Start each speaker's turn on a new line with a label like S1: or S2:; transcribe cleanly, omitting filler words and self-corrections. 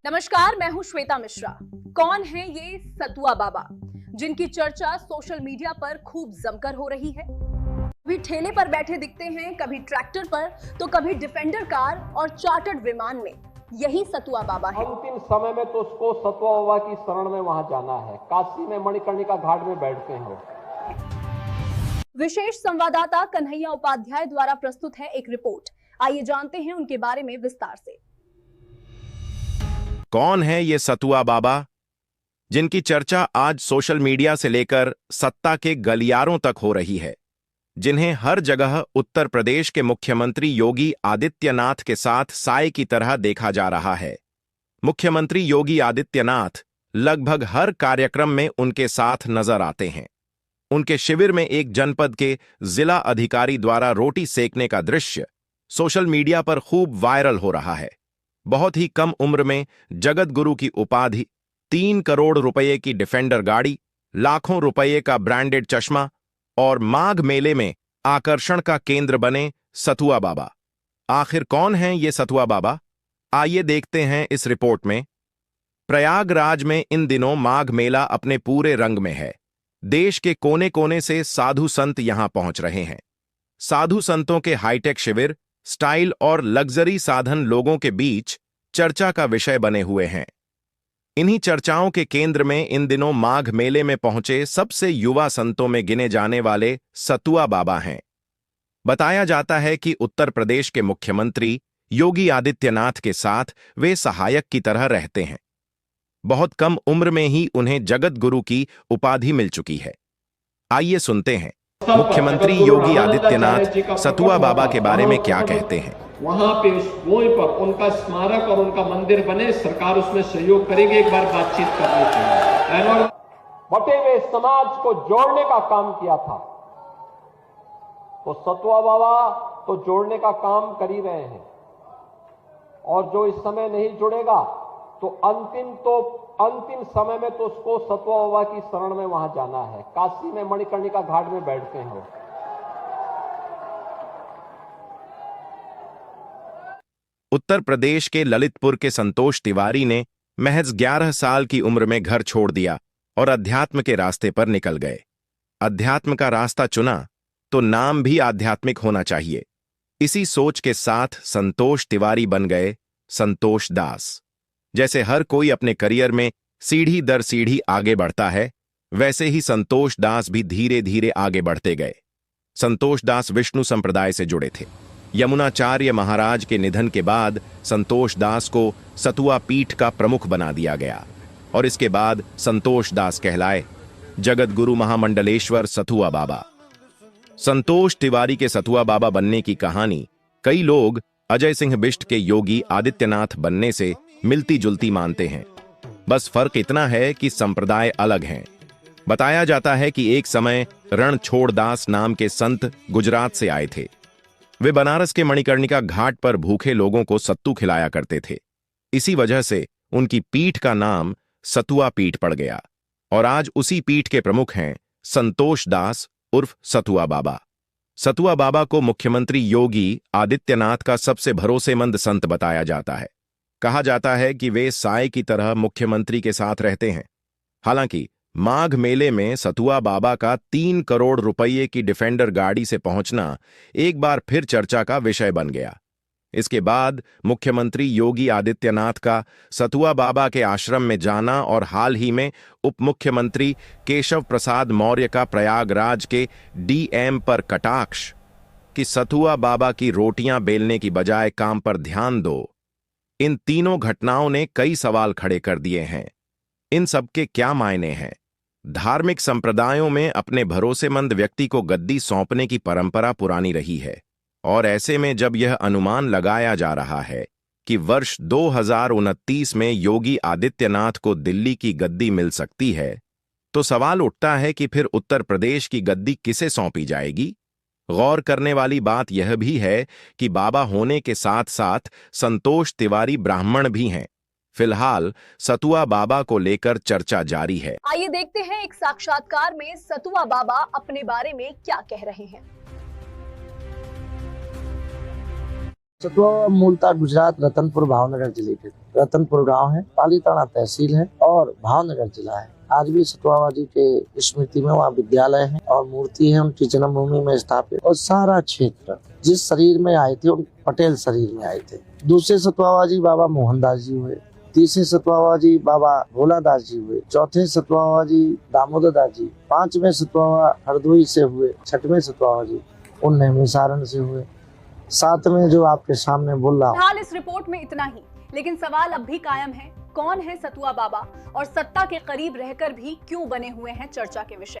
S1: नमस्कार, मैं हूं श्वेता मिश्रा। कौन है ये सतुआ बाबा, जिनकी चर्चा सोशल मीडिया पर खूब जमकर हो रही है। कभी ठेले पर बैठे दिखते हैं, कभी ट्रैक्टर पर, तो कभी डिफेंडर कार और चार्टर्ड विमान में। यही सतुआ बाबा है।
S2: अंतिम समय में तो उसको सतुआ बाबा की शरण में वहां जाना है। काशी में मणिकर्णिका घाट में बैठते हैं वो।
S1: विशेष संवाददाता कन्हैया उपाध्याय द्वारा प्रस्तुत है एक रिपोर्ट। आइए जानते हैं उनके बारे में विस्तार से।
S3: कौन है ये सतुआ बाबा, जिनकी चर्चा आज सोशल मीडिया से लेकर सत्ता के गलियारों तक हो रही है, जिन्हें हर जगह उत्तर प्रदेश के मुख्यमंत्री योगी आदित्यनाथ के साथ साए की तरह देखा जा रहा है। मुख्यमंत्री योगी आदित्यनाथ लगभग हर कार्यक्रम में उनके साथ नजर आते हैं। उनके शिविर में एक जनपद के जिला अधिकारी द्वारा रोटी सेकने का दृश्य सोशल मीडिया पर खूब वायरल हो रहा है। बहुत ही कम उम्र में जगत गुरु की उपाधि, 3 करोड़ रुपए की डिफेंडर गाड़ी, लाखों रुपए का ब्रांडेड चश्मा और माघ मेले में आकर्षण का केंद्र बने सतुआ बाबा। आखिर कौन हैं ये सतुआ बाबा? आइए देखते हैं इस रिपोर्ट में। प्रयागराज में इन दिनों माघ मेला अपने पूरे रंग में है। देश के कोने कोने से साधु संत यहां पहुंच रहे हैं। साधु संतों के हाईटेक शिविर, स्टाइल और लग्जरी साधन लोगों के बीच चर्चा का विषय बने हुए हैं। इन्हीं चर्चाओं के केंद्र में इन दिनों माघ मेले में पहुंचे सबसे युवा संतों में गिने जाने वाले सतुआ बाबा हैं। बताया जाता है कि उत्तर प्रदेश के मुख्यमंत्री योगी आदित्यनाथ के साथ वे सहायक की तरह रहते हैं। बहुत कम उम्र में ही उन्हें जगत गुरु की उपाधि मिल चुकी है। आइए सुनते हैं मुख्यमंत्री योगी आदित्यनाथ सतुआ बाबा के बारे में क्या कहते हैं।
S2: वहां पे उस भूमि पर उनका स्मारक और उनका मंदिर बने, सरकार उसमें सहयोग करेगी। एक बार बातचीत करनी चाहिए। बटे हुए समाज को जोड़ने का काम किया था, तो सतुआ बाबा तो जोड़ने का काम कर ही रहे हैं। और जो इस समय नहीं जुड़ेगा तो अंतिम समय में तो उसको सतुआ बाबा की शरण में वहां जाना है। काशी में मणिकर्णिका घाट में बैठते हैं वो।
S3: उत्तर प्रदेश के ललितपुर के संतोष तिवारी ने महज 11 साल की उम्र में घर छोड़ दिया और अध्यात्म के रास्ते पर निकल गए। अध्यात्म का रास्ता चुना तो नाम भी आध्यात्मिक होना चाहिए। इसी सोच के साथ संतोष तिवारी बन गए संतोष दास। जैसे हर कोई अपने करियर में सीढ़ी दर सीढ़ी आगे बढ़ता है, वैसे ही संतोष दास भी धीरे धीरे आगे बढ़ते गए। संतोष दास विष्णु संप्रदाय से जुड़े थे। यमुनाचार्य महाराज के निधन के बाद संतोष दास को सतुआ पीठ का प्रमुख बना दिया गया और इसके बाद संतोष दास कहलाए जगत गुरु महामंडलेश्वर सतुआ बाबा। संतोष तिवारी के सतुआ बाबा बनने की कहानी कई लोग अजय सिंह बिष्ट के योगी आदित्यनाथ बनने से मिलती जुलती मानते हैं। बस फर्क इतना है कि संप्रदाय अलग हैं। बताया जाता है कि एक समय रणछोड़दास नाम के संत गुजरात से आए थे। वे बनारस के मणिकर्णिका घाट पर भूखे लोगों को सत्तू खिलाया करते थे। इसी वजह से उनकी पीठ का नाम सतुआ पीठ पड़ गया और आज उसी पीठ के प्रमुख हैं संतोष दास उर्फ सतुआ बाबा। सतुआ बाबा को मुख्यमंत्री योगी आदित्यनाथ का सबसे भरोसेमंद संत बताया जाता है। कहा जाता है कि वे साए की तरह मुख्यमंत्री के साथ रहते हैं। हालांकि माघ मेले में सतुआ बाबा का 3 करोड़ रुपए की डिफेंडर गाड़ी से पहुंचना एक बार फिर चर्चा का विषय बन गया। इसके बाद मुख्यमंत्री योगी आदित्यनाथ का सतुआ बाबा के आश्रम में जाना और हाल ही में उप मुख्यमंत्री केशव प्रसाद मौर्य का प्रयागराज के डीएम पर कटाक्ष कि सतुआ बाबा की रोटियां बेलने की बजाय काम पर ध्यान दो। इन तीनों घटनाओं ने कई सवाल खड़े कर दिए हैं। इन सब के क्या मायने हैं? धार्मिक संप्रदायों में अपने भरोसेमंद व्यक्ति को गद्दी सौंपने की परंपरा पुरानी रही है और ऐसे में जब यह अनुमान लगाया जा रहा है कि वर्ष 2029 में योगी आदित्यनाथ को दिल्ली की गद्दी मिल सकती है, तो सवाल उठता है कि फिर उत्तर प्रदेश की गद्दी किसे सौंपी जाएगी? गौर करने वाली बात यह भी है कि बाबा होने के साथ साथ संतोष तिवारी ब्राह्मण भी हैं। फिलहाल सतुआ बाबा को लेकर चर्चा जारी है।
S1: आइए देखते हैं एक साक्षात्कार में सतुआ बाबा अपने बारे में क्या कह रहे हैं।
S4: सतुआ मूलतः गुजरात रतनपुर भावनगर जिले के रतनपुर गांव है, पालीताना तहसील है और भावनगर जिला है। आज भी सतुआ बाबा जी के स्मृति में वहाँ विद्यालय है और मूर्ति है उनकी जन्मभूमि में स्थापित। और सारा क्षेत्र जिस शरीर में आए थे, उन पटेल शरीर में आए थे। दूसरे सतुआ बाबा जी बाबा मोहनदास जी हुए, तीसरे सतुआ बाबा जी बाबा भोलादास जी हुए, चौथे सतुआ बाबा जी दामोदर दास जी, पांचवें सतुआ बाबा हरदोई से हुए, छठवें सतुआ बाबा जी उन्नीसवें सारण से हुए, सातवें जो आपके सामने बोल रहा हूँ।
S1: फिलहाल इस रिपोर्ट में इतना ही, लेकिन सवाल अब भी कायम है, कौन है सतुआ बाबा और सत्ता के करीब रहकर भी क्यों बने हुए हैं चर्चा के विषय।